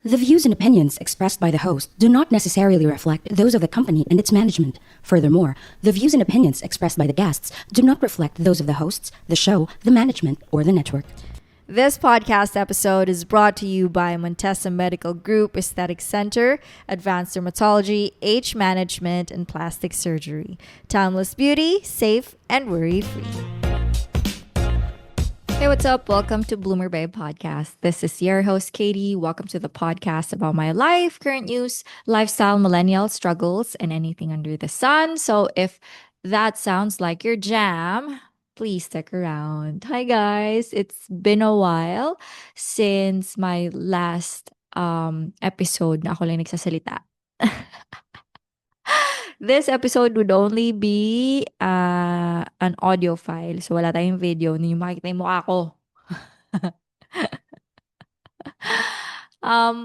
The views and opinions expressed by the host do not necessarily reflect those of the company and its management. Furthermore, the views and opinions expressed by the guests do not reflect those of the hosts, the show, the management, or the network. This podcast episode is brought to you by Montesa Medical Group Aesthetic Center, Advanced Dermatology, Age Management, and Plastic Surgery. Timeless beauty, safe, and worry-free. Hey, what's up? Welcome to Bloomer Babe Podcast. This is your host, Katie. Welcome to the podcast about my life, current news, lifestyle, millennial struggles, and anything under the sun. So if that sounds like your jam, please stick around. Hi, guys. It's been a while since my last episode na ako lang nagsasalita. This episode would only be an audio file. So, wala tayong video. Hindi nyo makikita yung mukha ko.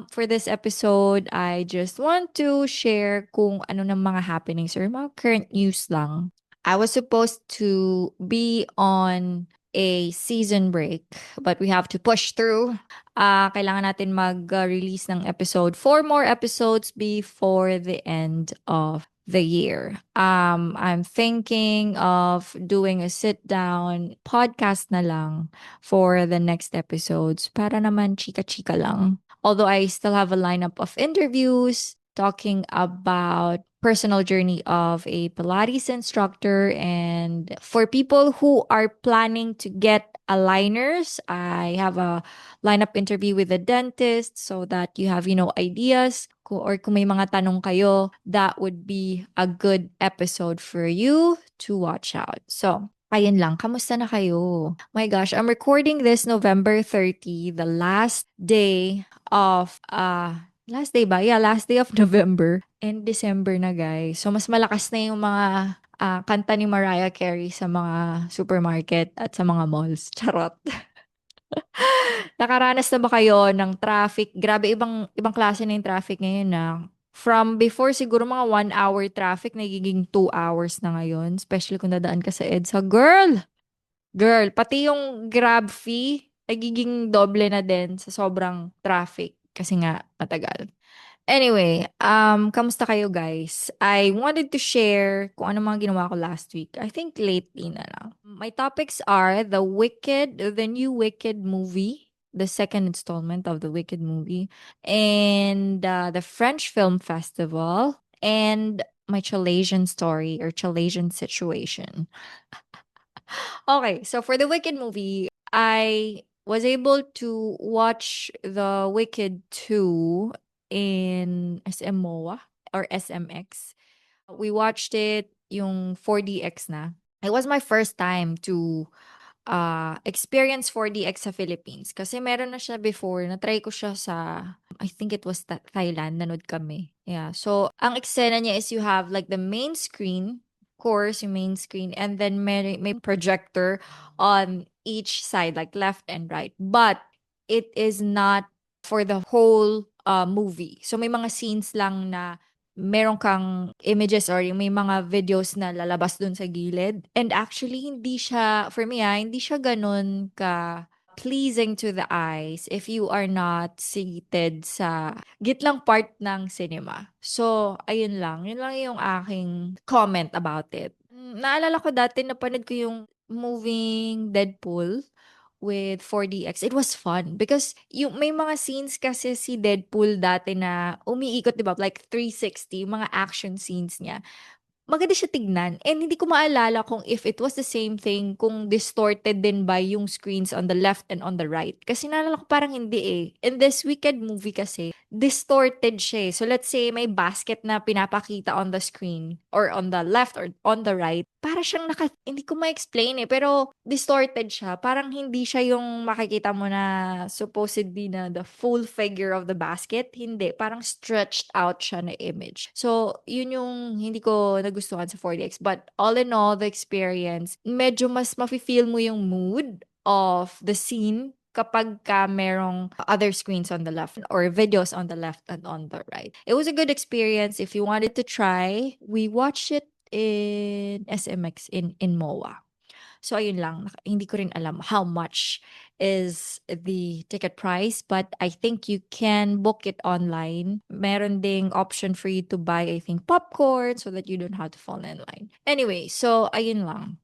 For this episode, I just want to share kung ano ng mga happenings or mga current news lang. I was supposed to be on a season break, but we have to push through. Kailangan natin mag-release ng episode. 4 more episodes before the end of the year. I'm thinking of doing a sit-down podcast na lang for the next episodes para naman chika-chika lang. Although I still have a lineup of interviews talking about personal journey of a Pilates instructor, and for people who are planning to get aligners, I have a lineup interview with a dentist so that you have, ideas or kung may mga tanong kayo, that would be a good episode for you to watch out. So, ayun lang. Kamusta na kayo? My gosh, I'm recording this November 30, the last day of last day ba? Yeah, last day of November and December na, guys. So, mas malakas na yung mga kanta ni Mariah Carey sa mga supermarket at sa mga malls. Charot. Nakaranas na ba kayo ng traffic? Grabe, ibang klase na yung traffic ngayon na. From before siguro mga 1 hour traffic, nagiging 2 hours na ngayon. Especially kung dadaan ka sa EDSA. Girl, pati yung Grab fee, nagiging doble na din sa sobrang traffic. Kasi nga, matagal. Anyway, kamusta kayo, guys? I wanted to share kung ano mga ginawa ko last week. I think lately na lang. My topics are the new Wicked movie, the second installment of the Wicked movie, and the French Film Festival, and my Chalazion story or Chalazion situation. Okay, so for the Wicked movie, I was able to watch the Wicked 2 in SMOA or SMX. We watched it yung 4DX na. It was my first time to experience 4DX sa Philippines. Kasi meron na siya before. Na-try ko siya sa, I think it was Thailand. Nanood kami. Yeah. So, ang eksena niya is you have like the main screen, course, yung main screen, and then may projector on each side, like left and right. But it is not for the whole movie. So may mga scenes lang na meron kang images or may mga videos na lalabas dun sa gilid. And actually, hindi siya, for me hindi siya ganun ka pleasing to the eyes if you are not seated sa gitlang part ng cinema. So, ayun lang. Yun lang yung aking comment about it. Naalala ko dati, napanood ko yung moving Deadpool with 4DX. It was fun because yung may mga scenes kasi si Deadpool dati na umiikot, 'di ba? Like 360, yung mga action scenes niya. Maganda siya tignan. And hindi ko maalala kung if it was the same thing, kung distorted din ba yung screens on the left and on the right. Kasi naalala ko parang hindi eh. In this Wicked movie kasi, distorted siya eh. So let's say may basket na pinapakita on the screen or on the left or on the right. Para siyang hindi ko ma-explain eh. Pero distorted siya. Parang hindi siya yung makikita mo na supposedly na the full figure of the basket. Hindi. Parang stretched out siya na image. So, yun yung hindi ko nagustuhan sa 4DX. But all in all, the experience, medyo mas mafe-feel mo yung mood of the scene kapag ka merong other screens on the left or videos on the left and on the right. It was a good experience. If you wanted to try, we watched it in SMX in MOA. So ayun lang, hindi ko rin alam how much is the ticket price, but I think you can book it online. Meron ding option for you to buy, I think, popcorn so that you don't have to fall in line. Anyway, so ayun lang.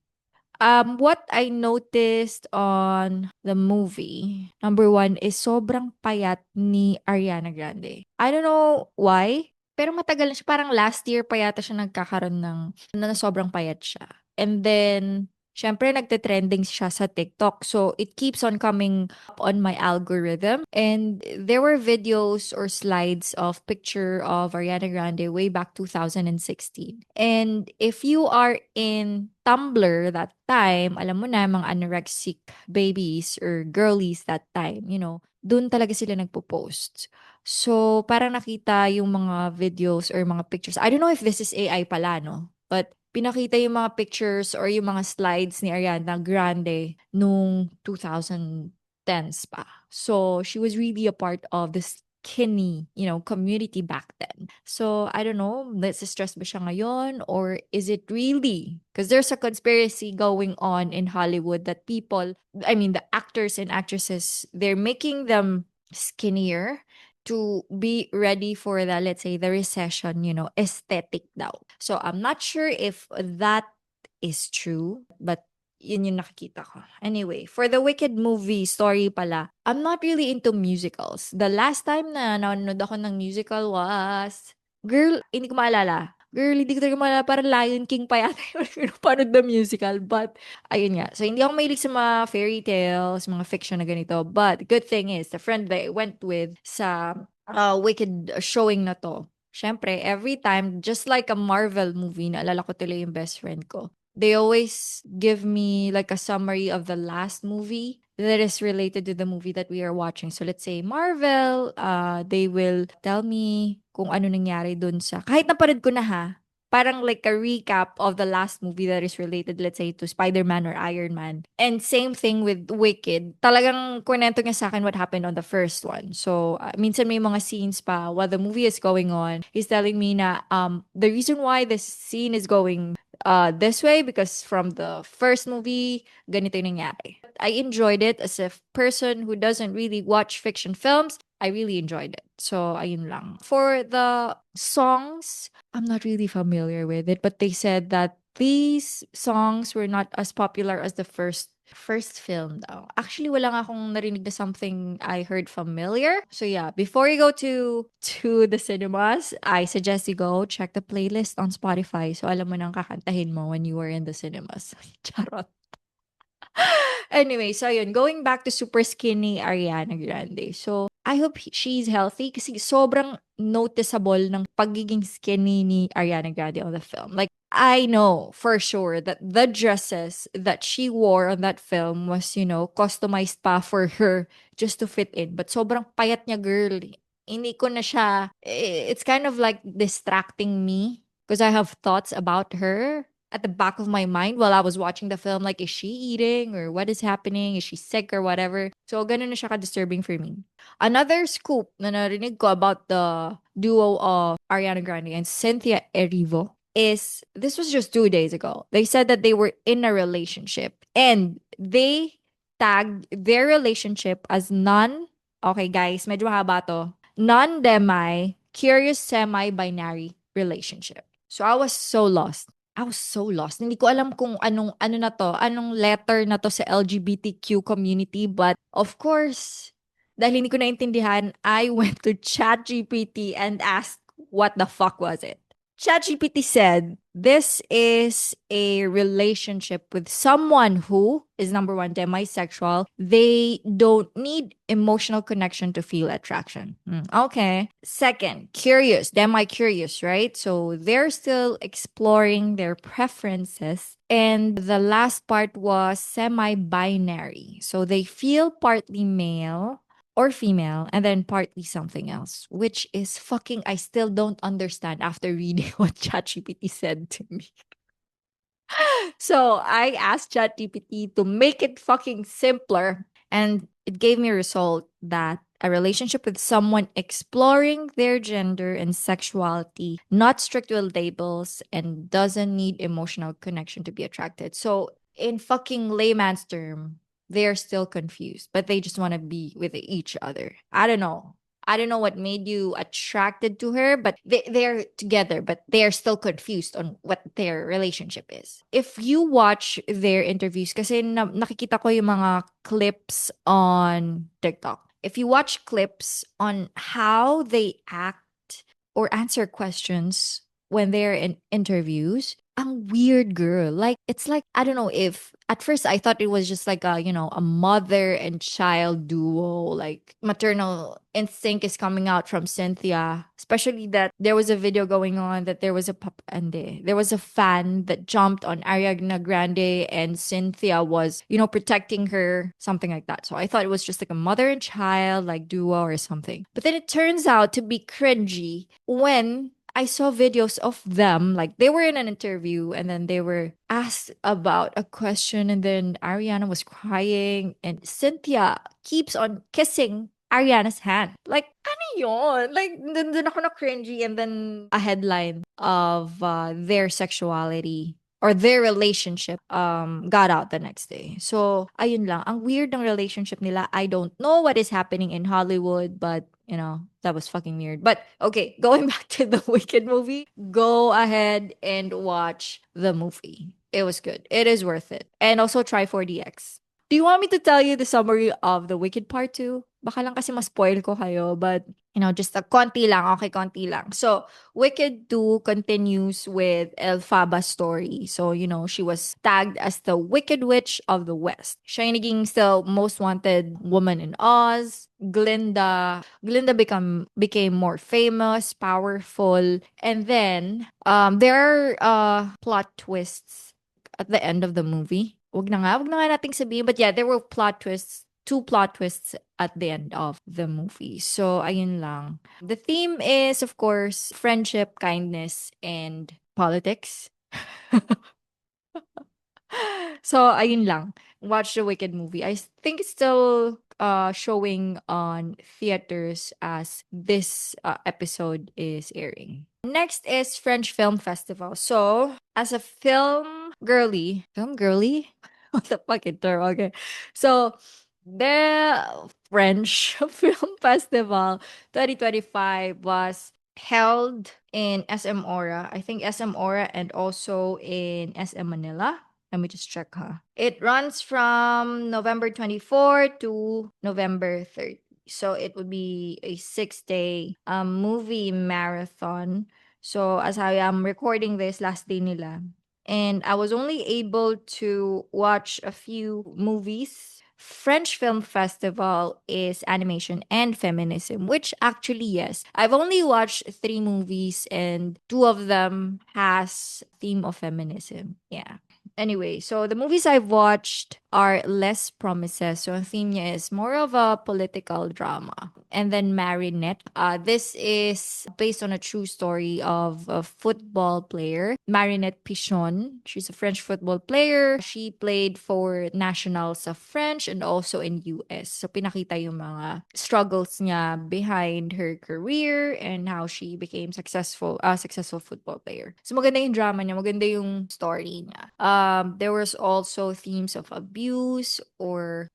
What I noticed on the movie, number one is sobrang payat ni Ariana Grande. I don't know why, pero matagal na siya. Parang last year pa yata siya nagkakaroon na sobrang payat siya. And then, syempre nagte-trending siya sa TikTok. So, it keeps on coming up on my algorithm. And there were videos or slides of picture of Ariana Grande way back 2016. And if you are in Tumblr that time, alam mo na, mga anorexic babies or girlies that time, dun talaga sila nagpo-post. So, parang nakita yung mga videos or mga pictures. I don't know if this is AI pala, no? But pinakita yung mga pictures or yung mga slides ni Ariana Grande nung 2010s pa. So, she was really a part of the skinny, community back then. So, I don't know, stress ba siya ngayon or is it really? Because there's a conspiracy going on in Hollywood that the actors and actresses, they're making them skinnier to be ready for the, let's say, the recession, aesthetic daw. So, I'm not sure if that is true, but yun yung nakikita ko. Anyway, for the Wicked movie story pala, I'm not really into musicals. The last time na nanonood ako ng musical was, girl, hindi ko maalala. Girl, hindi ko talaga maalala. Parang Lion King pa yata yung pinapanood na musical. But, ayun nga. So, hindi ako mahilig sa mga fairy tales, mga fiction na ganito. But, good thing is, the friend that I went with sa Wicked showing na to, syempre, every time, just like a Marvel movie, naalala ko tuloy yung best friend ko. They always give me like a summary of the last movie that is related to the movie that we are watching. So let's say Marvel, they will tell me kung ano nangyari dun sa, kahit napanood ko na ha, parang like a recap of the last movie that is related, let's say, to Spider-Man or Iron Man. And same thing with Wicked. Talagang kwento niya sa akin what happened on the first one. So, minsan may mga scenes pa while the movie is going on, he's telling me na the reason why this scene is going this way because from the first movie, ganito yung nangyari. I enjoyed it as a person who doesn't really watch fiction films. I really enjoyed it. So, ayun lang. For the songs, I'm not really familiar with it, but they said that these songs were not as popular as the first film daw. Actually, wala nga akong narinig na something I heard familiar. So yeah, before you go to the cinemas, I suggest you go check the playlist on Spotify. So alam mo nang kakantahin mo when you were in the cinemas. Charot. Anyway, so yun, going back to super skinny Ariana Grande. So, I hope she's healthy kasi sobrang noticeable ng pagiging skinny ni Ariana Grande on the film. Like, I know for sure that the dresses that she wore on that film was, customized pa for her just to fit in. But sobrang payat niya, girl. Hindi ko na siya, it's kind of like distracting me because I have thoughts about her at the back of my mind while I was watching the film. Like, is she eating or what is happening? Is she sick or whatever? So, ganun na siya ka-disturbing for me. Another scoop na narinig ko about the duo of Ariana Grande and Cynthia Erivo is, this was just 2 days ago. They said that they were in a relationship and they tagged their relationship as okay guys, medyo mahaba to, non-demi, curious semi-binary relationship. So I was so lost. Hindi ko alam kung anong ano na to, anong letter na to sa LGBTQ community, but of course, dahil hindi ko naintindihan, I went to ChatGPT and asked what the fuck was it. ChatGPT said, this is a relationship with someone who is, number one, demisexual. They don't need emotional connection to feel attraction. Okay. Second, curious, demi-curious, right? So they're still exploring their preferences. And the last part was semi-binary. So they feel partly male or female, and then partly something else, which is fucking, I still don't understand after reading what ChatGPT said to me. So I asked ChatGPT to make it fucking simpler, and it gave me a result that a relationship with someone exploring their gender and sexuality, not strict with labels, and doesn't need emotional connection to be attracted. So in fucking layman's term, they're still confused, but they just want to be with each other. I don't know. I don't know what made you attracted to her, but they're together, but they're still confused on what their relationship is. If you watch their interviews, kasi nakikita ko yung mga clips on TikTok. If you watch clips on how they act or answer questions when they're in interviews, ang weird, girl. Like, it's like, I don't know, if at first I thought it was just like a mother and child duo, like maternal instinct is coming out from Cynthia. Especially that there was a video going on that there was there was a fan that jumped on Ariana Grande and Cynthia was, protecting her, something like that. So I thought it was just like a mother and child, like duo or something. But then it turns out to be cringy when I saw videos of them, like they were in an interview and then they were asked about a question and then Ariana was crying and Cynthia keeps on kissing Ariana's hand. Like, ano yun? Like, dun ako na cringy and then a headline of their sexuality or their relationship got out the next day. So, ayun lang. Ang weird ng relationship nila. I don't know what is happening in Hollywood, but that was fucking weird. But okay, going back to the Wicked movie, go ahead and watch the movie. It was good. It is worth it. And also try 4DX. Do you want me to tell you the summary of the Wicked Part 2? Baka lang kasi ma-spoil ko kayo, but just a konti lang. Okay, konti lang. So, Wicked 2 continues with Elphaba's story. So, she was tagged as the Wicked Witch of the West. Siya yung naging still most wanted woman in Oz. Glinda became more famous, powerful, and then there are plot twists at the end of the movie. Wag na nga nating sabihin, but yeah, there were plot twists, two plot twists at the end of the movie. So ayun lang. The theme is of course friendship, kindness, and politics. So ayun lang. Watch the Wicked movie. I think it's still showing on theaters as this episode is airing. Next is French Film Festival. So, as a film girly? What the fucking term? Okay. So, the French Film Festival 2025 was held in SM Aura. I think SM Aura and also in SM Manila. Let me just check, huh? It runs from November 24 to November 30. So it would be a 6-day movie marathon. So as I am recording this, last day nila. And I was only able to watch a few movies. French Film Festival is animation and feminism, which actually, yes. I've only watched 3 movies and 2 of them has theme of feminism. Yeah. Anyway, so the movies I've watched are less promises. So ang theme niya is more of a political drama. And then Marinette. This is based on a true story of a football player, Marinette Pichon. She's a French football player. She played for nationals of French and also in US. So pinakita yung mga struggles niya behind her career and how she became successful football player. So maganda yung drama niya, maganda yung story niya. There was also themes of abuse or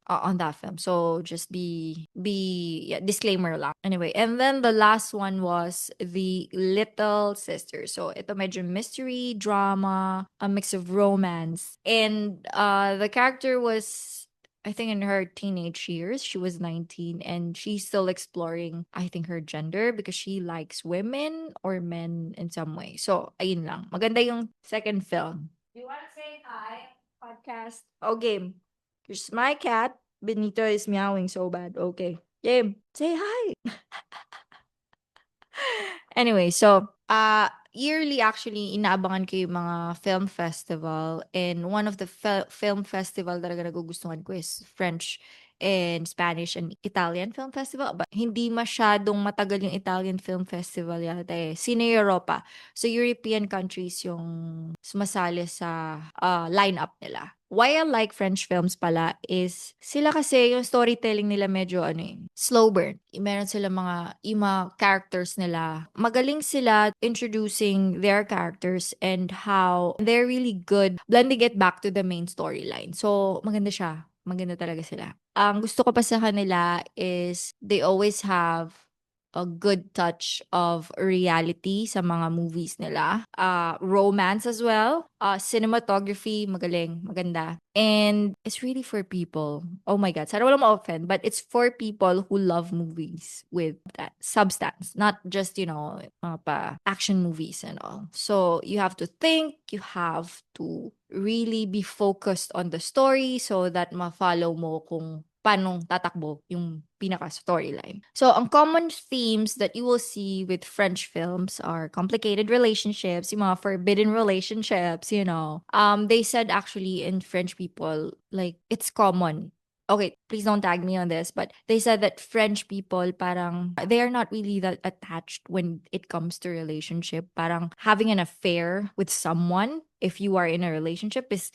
on that film. So just yeah, disclaimer lang. Anyway, and then the last one was The Little Sister. So ito medyo mystery, drama, a mix of romance. And the character was I think in her teenage years, she was 19 and she's still exploring, I think, her gender because she likes women or men in some way. So, ayun lang. Maganda yung second film. Do you want to say hi, podcast? Oh, game. Here's my cat. Benito is meowing so bad. Okay. Game. Say hi. Anyway, so yearly actually inaabangan ko yung mga film festival and one of the film festival talaga nagugustuhan ko is French and Spanish and Italian film festival. But hindi masyadong matagal yung Italian film festival yata eh. Cine Europa. So European countries yung sumasali sa lineup nila. why I like French films pala is sila kasi yung storytelling nila medyo slow burn. Meron sila yung mga characters nila. Magaling sila introducing their characters and how they're really good blending it back to the main storyline. So, maganda siya. Maganda talaga sila. Ang gusto ko pa sa kanila is they always have a good touch of reality sa mga movies nila. Romance as well. Cinematography, magaling, maganda. And it's really for people. Oh my God, sana wala ma-offend, but it's for people who love movies with that substance, not just, mga pa action movies and all. So you have to think, you have to really be focused on the story so that ma-follow mo kung paano tatakbo yung pinaka-storyline. So, ang common themes that you will see with French films are complicated relationships, yung mga forbidden relationships, They said actually in French people, like, it's common. Okay, please don't tag me on this, but they said that French people parang they are not really that attached when it comes to relationship. Parang having an affair with someone if you are in a relationship is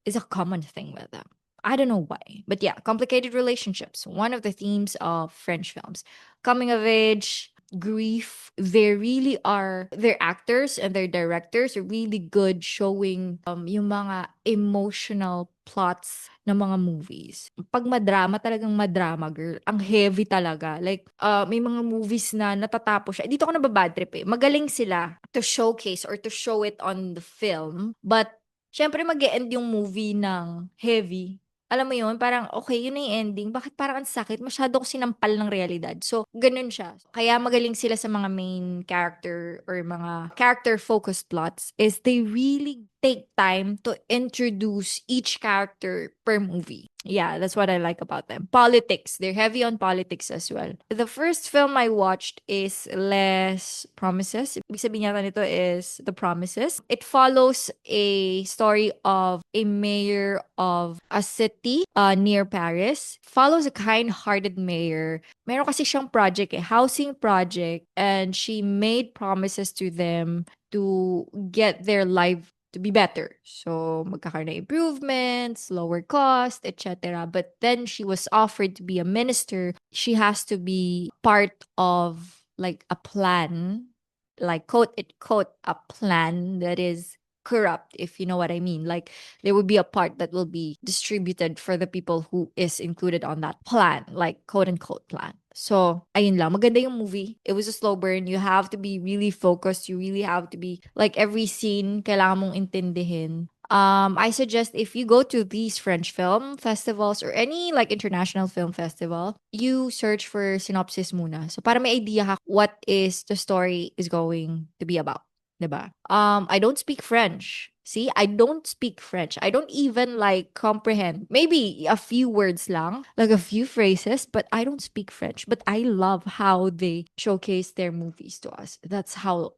a common thing with them. I don't know why. But yeah, complicated relationships. One of the themes of French films. Coming of age, grief. They really are, their actors and their directors are really good showing yung mga emotional plots ng mga movies. Pag madrama, talagang madrama, girl. Ang heavy talaga. Like, may mga movies na natatapos siya. Dito ako nababad trip eh. Magaling sila to showcase or to show it on the film. But, syempre mag-e-end yung movie ng heavy. Alam mo yun, parang okay, yun na yung ending. Bakit parang ang sakit? Masyado ko sinampal ng realidad. So, ganun siya. Kaya magaling sila sa mga main character or mga character-focused plots is they really take time to introduce each character per movie. Yeah, that's what I like about them. Politics. They're heavy on politics as well. The first film I watched is Les Promises. Ibig sabihin yata nito is The Promises. It follows a story of a mayor of a city near Paris. Follows a kind-hearted mayor. Meron kasi siyang project housing project, and she made promises to them to get their life to be better. So, magkakaroon ng improvements, lower cost, etc. But then she was offered to be a minister. She has to be part of like a plan, like quote it quote a plan that is corrupt, if you know what I mean. Like, there will be a part that will be distributed for the people who is included on that plan, like quote unquote plan. So, ayun lang. Maganda yung movie. It was a slow burn. You have to be really focused. You really have to be, like, every scene, kailangan mong intindihin. I suggest if you go to these French film festivals or any like international film festival, you search for synopsis muna. So, para may idea ka what is the story is going to be about. Diba? I don't speak French. See, I don't speak French. I don't even like comprehend. Maybe a few words lang, like a few phrases, but I don't speak French. But I love how they showcase their movies to us. That's how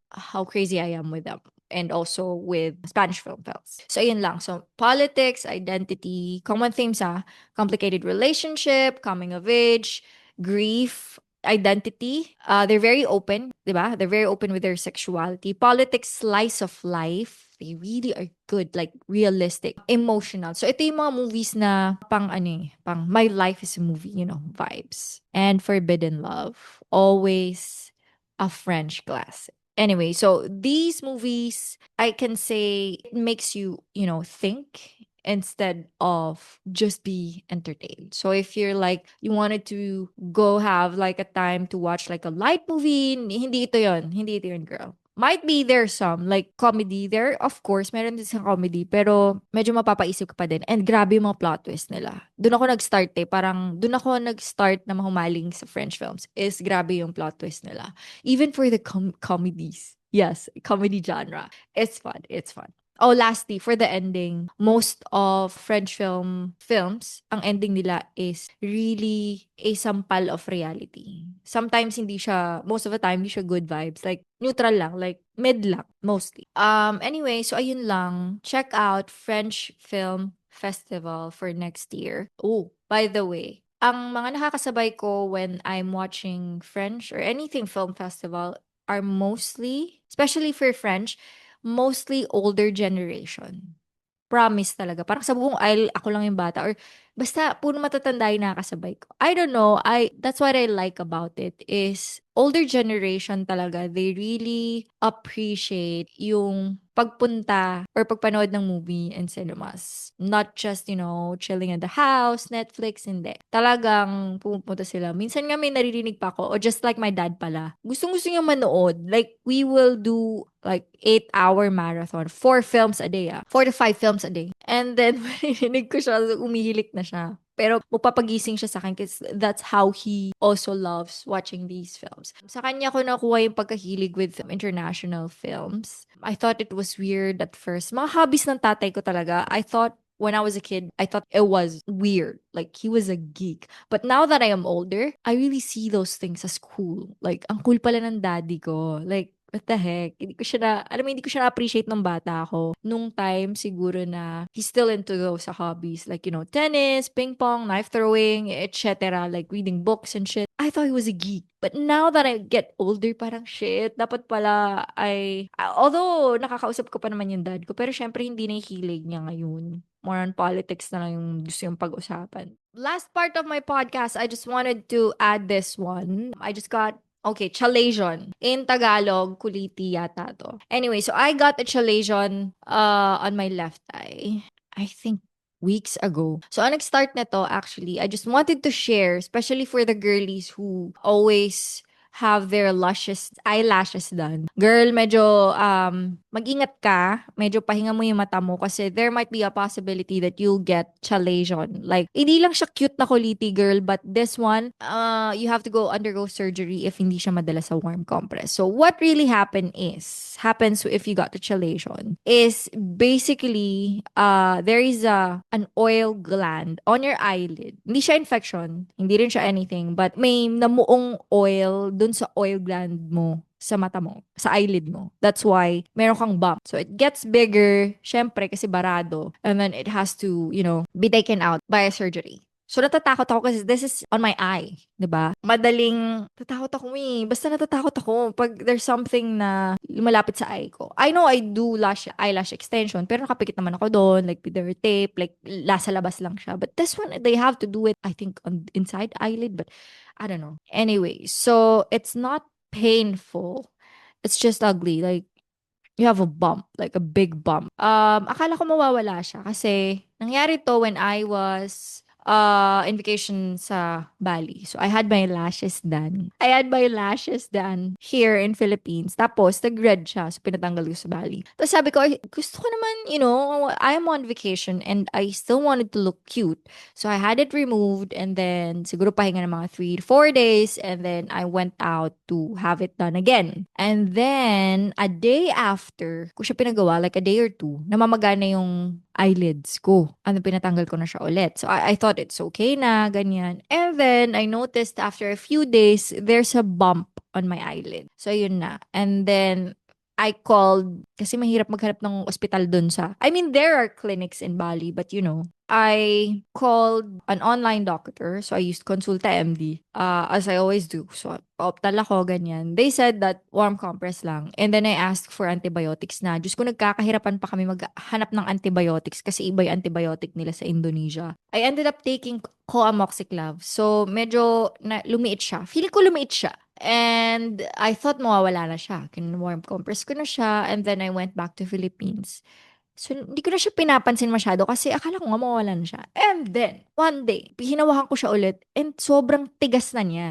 crazy I am with them. And also with Spanish film films. So, ayun lang. So, politics, identity, common themes complicated relationship, coming of age, grief, identity. They're very open, diba? They're very open with their sexuality. Politics, slice of life. They really are good, like realistic, emotional. So ito yung mga movies na pang my life is a movie, vibes. And Forbidden Love, always a French classic. Anyway, so these movies, I can say it makes you, think instead of just be entertained. So if you're like, you wanted to go have like a time to watch like a light movie, hindi ito yun. Hindi ito yun, girl. Might be there some, like comedy. There, of course, meron din sa comedy, pero medyo mapapaisip ka pa din. And grabe yung mga plot twist nila. Doon ako nag-start Parang doon ako nag-start na mahumaling sa French films. Is grabe yung plot twist nila. Even for the comedies. Yes, comedy genre. It's fun. It's fun. Oh, lastly, for the ending, most of French films, ang ending nila is really a sampal of reality. Sometimes most of the time, hindi siya good vibes. Like, neutral lang, like, mid lang, mostly. Anyway, so ayun lang. Check out French Film Festival for next year. Oh, by the way, ang mga nakakasabay ko when I'm watching French or anything film festival are mostly, especially for French, mostly older generation. Promise talaga. Parang sa buong aisle, ako lang yung bata. Or basta, puro matatanda yung nakakasabay ko. I don't know. That's what I like about it is older generation talaga, they really appreciate yung pagpunta or pagpanood ng movie in cinemas. Not just, chilling in the house, Netflix, hindi. Talagang pumunta sila. Minsan nga may naririnig pa ako, o just like my dad pala, gustong-gusto niya manood. Like, we will do like 8-hour marathon. 4 films a day, 4 to 5 films a day. And then, marinig ko siya, umihilik na siya. Pero magpapagising siya sa akin kasi that's how he also loves watching these films. Sa kanya ko nakuha yung pagkahilig with international films. I thought it was weird at first. Mga hobbies ng tatay ko talaga. I thought when I was a kid, I thought it was weird. Like, he was a geek. But now that I am older, I really see those things as cool. Like, ang cool pala ng daddy ko. Like, what the heck? Hindi ko siya na-appreciate nung bata ako. Nung time, siguro na he's still into those hobbies. Like, tennis, ping pong, knife throwing, etc. Like, reading books and shit. I thought he was a geek. But now that I get older, parang shit, dapat pala although, nakakausap ko pa naman yung dad ko, pero syempre hindi na yung hilig niya ngayon. More on politics na lang yung gusto yung pag-usapan. Last part of my podcast, I just wanted to add this one. I just got okay, Chalazion. In Tagalog, kuliti yata to. Anyway, so I got a Chalazion on my left eye. I think weeks ago. So, ang nag-start na to, actually, I just wanted to share, especially for the girlies who always have their eyelashes done. Girl, medyo mag-ingat ka. Medyo pahinga mo yung mata mo kasi there might be a possibility that you'll get chalazion. Like, hindi lang siya cute na kuliti, girl, but this one, you have to undergo surgery if hindi siya madala sa warm compress. So, what really happens if you got the chalazion is basically, there is an oil gland on your eyelid. Hindi siya infection, hindi rin siya anything, but may namuong oil dun sa oil gland mo sa mata mo, sa eyelid mo. That's why meron kang bump. So it gets bigger, syempre kasi barado, and then it has to, be taken out by a surgery. So, natatakot ako kasi this is on my eye, 'di ba? Madaling tatakot ako Basta natatakot ako pag there's something na lumalapit sa eye ko. I know I do eyelash extension, pero nakapikit naman ako doon, like with their tape, like nasa labas lang siya. But this one, they have to do it, I think, on inside eyelid, but I don't know. Anyway, so it's not painful. It's just ugly. Like, you have a bump, like a big bump. Akala ko mawawala siya kasi nangyari to when I was in vacation sa Bali. So, I had my lashes done. Here in Philippines. Tapos, nag-red siya. So, pinatanggal ko sa Bali. Tapos, sabi ko, "Ay, gusto ko naman, I'm on vacation and I still wanted to look cute." So, I had it removed and then, siguro pahinga ng mga 3 to 4 days and then I went out to have it done again. And then, a day after, ko siya pinagawa, like a day or two, namamagana yung eyelids ko. Pinatanggal ko na siya ulit. So, I thought it's okay na, ganyan. And then, I noticed after a few days, there's a bump on my eyelid. So, yun na. And then, I called, kasi mahirap maghanap ng ospital dun there are clinics in Bali, but I called an online doctor. So, I used Consulta MD, as I always do. So, paoptal ako, ganyan. They said that warm compress lang. And then, I asked for antibiotics na. Diyos ko, nagkakahirapan pa kami maghanap ng antibiotics kasi iba yung antibiotic nila sa Indonesia. I ended up taking co-amoxiclav. So, medyo lumiit siya. Feeling ko lumiit siya. And I thought mawawala na siya. Warm compress ko na siya. And then, I went back to Philippines. So, hindi ko na siya pinapansin masyado kasi akala ko nga mawawala na siya. And then, one day, hinawakan ko siya ulit and sobrang tigas na niya.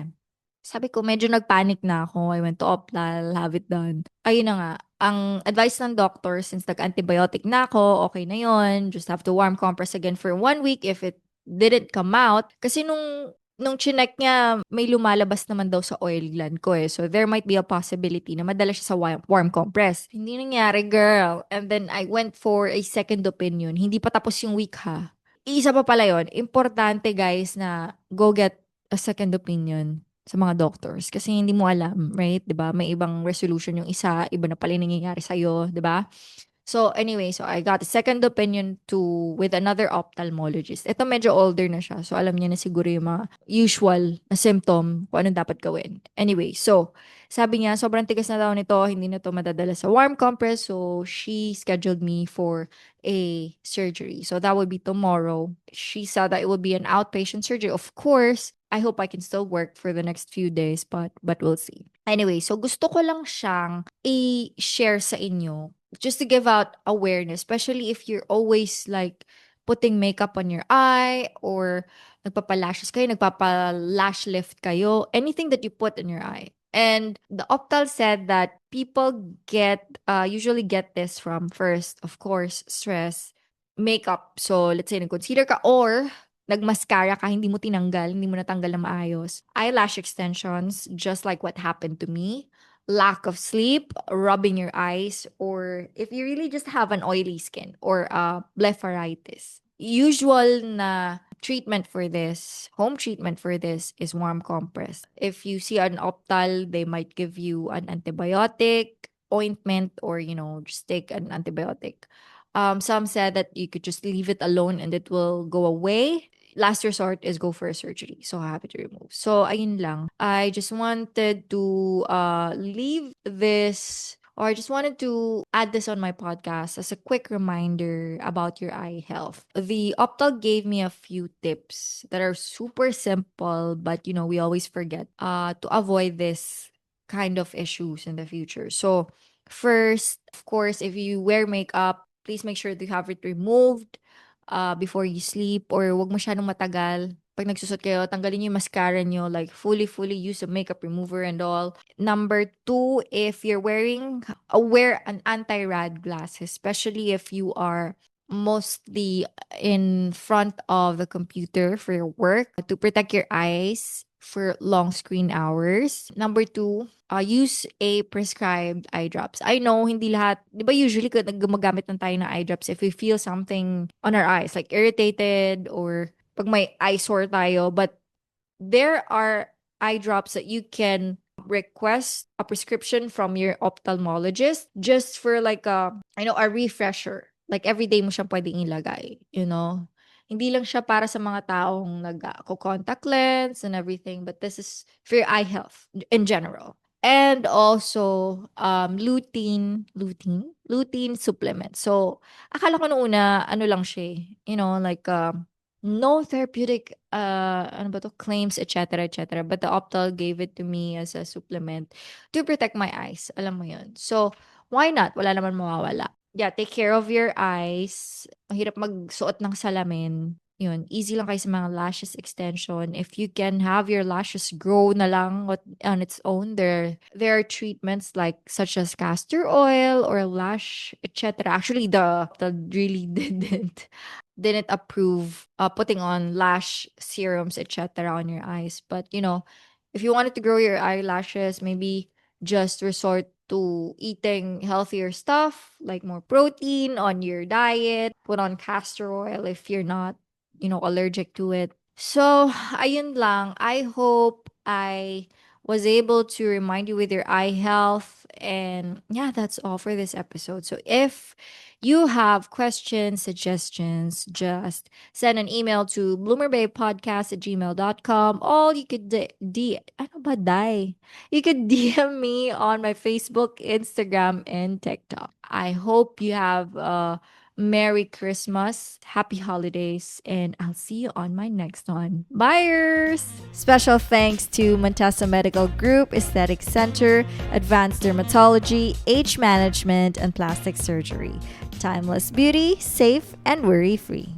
Sabi ko, medyo nagpanic na ako. I went to Optal, have it done. Ayun na nga. Ang advice ng doctor, since nag-antibiotic na ako, okay na yon. Just have to warm compress again for 1 week if it didn't come out. Kasi nung chinek niya, may lumalabas naman daw sa oil gland ko eh. So, there might be a possibility na madala siya sa warm compress. Hindi nangyari, girl. And then, I went for a second opinion. Hindi pa tapos yung week, ha. Isa pa pala yun. Importante, guys, na go get a second opinion sa mga doctors. Kasi hindi mo alam, right? 'Di ba? May ibang resolution yung isa, iba na pala yung nangyayari sa'yo, 'di ba? So anyway, so I got a second opinion with another ophthalmologist. Ito medyo older na siya. So alam niya na siguro yung mga usual na symptom kung anong dapat gawin. Anyway, so sabi niya sobrang tigas na daw nito, hindi na to madadala sa warm compress. So she scheduled me for a surgery. So that would be tomorrow. She said that it would be an outpatient surgery. Of course, I hope I can still work for the next few days, but we'll see. Anyway, so gusto ko lang siyang i-share sa inyo just to give out awareness, especially if you're always like putting makeup on your eye or nagpapalashes kayo, nagpapalash lift kayo, anything that you put in your eye. And the optal said that people usually get this from first, of course, stress, makeup. So let's say nag-concealer ka or nagmascara ka, hindi mo tinanggal, hindi mo natanggal na maayos. Eyelash extensions, just like what happened to me. Lack of sleep, rubbing your eyes, or if you really just have an oily skin or blepharitis. Usual na treatment for this, home treatment for this is warm compress. If you see an optal, they might give you an antibiotic, ointment, or, just take an antibiotic. Some said that you could just leave it alone and it will go away. Last resort is go for a surgery. So happy to remove. So ayun lang. I just wanted to leave this, or I just wanted to add this on my podcast as a quick reminder about your eye health. The optal gave me a few tips that are super simple, but we always forget to avoid this kind of issues in the future. So first, of course, if you wear makeup, please make sure to have it removed before you sleep, or wag masyadong matagal. Pag nagsusot kayo, tanggalin niyo yung mascara niyo, like fully use a makeup remover and all. Number 2, if you're wear an anti-rad glasses, especially if you are mostly in front of the computer for your work, to protect your eyes for long screen hours. Number 2, use a prescribed eye drops. I know, hindi lahat, di ba usually gumagamit ng tayo ng eye drops if we feel something on our eyes, like irritated or pag may eye sore tayo, but there are eye drops that you can request a prescription from your ophthalmologist just for like a refresher. Like everyday mo siyang pwedeng ilagay, Hindi lang siya para sa mga taong nag-contact lens and everything, but this is for your eye health in general. And also, lutein supplement. So, akala ko noong una, ano lang siya, like, no therapeutic, claims, etc., etc. But the optal gave it to me as a supplement to protect my eyes. Alam mo yun. So, why not? Wala naman mawawala. Yeah, take care of your eyes. Mahirap magsuot ng salamin. Yun, easy lang kayo sa mga lashes extension. If you can have your lashes grow na lang on its own, there are treatments like such as castor oil or lash, etc. Actually, the really didn't approve putting on lash serums, etc. on your eyes. But if you wanted to grow your eyelashes, maybe just resort to eating healthier stuff, like more protein on your diet, put on castor oil if you're not, allergic to it. So, ayun lang. I hope I was able to remind you with your eye health. And yeah, that's all for this episode. So if you have questions, suggestions, just send an email to bloomerbaypodcast@gmail.com. Or you could ano ba, dai? You could DM me on my Facebook, Instagram, and TikTok. I hope you have a Merry Christmas, Happy Holidays, and I'll see you on my next one. Buyers! Special thanks to Montesa Medical Group, Aesthetic Center, Advanced Dermatology, Age Management, and Plastic Surgery. Timeless beauty, safe, and worry-free.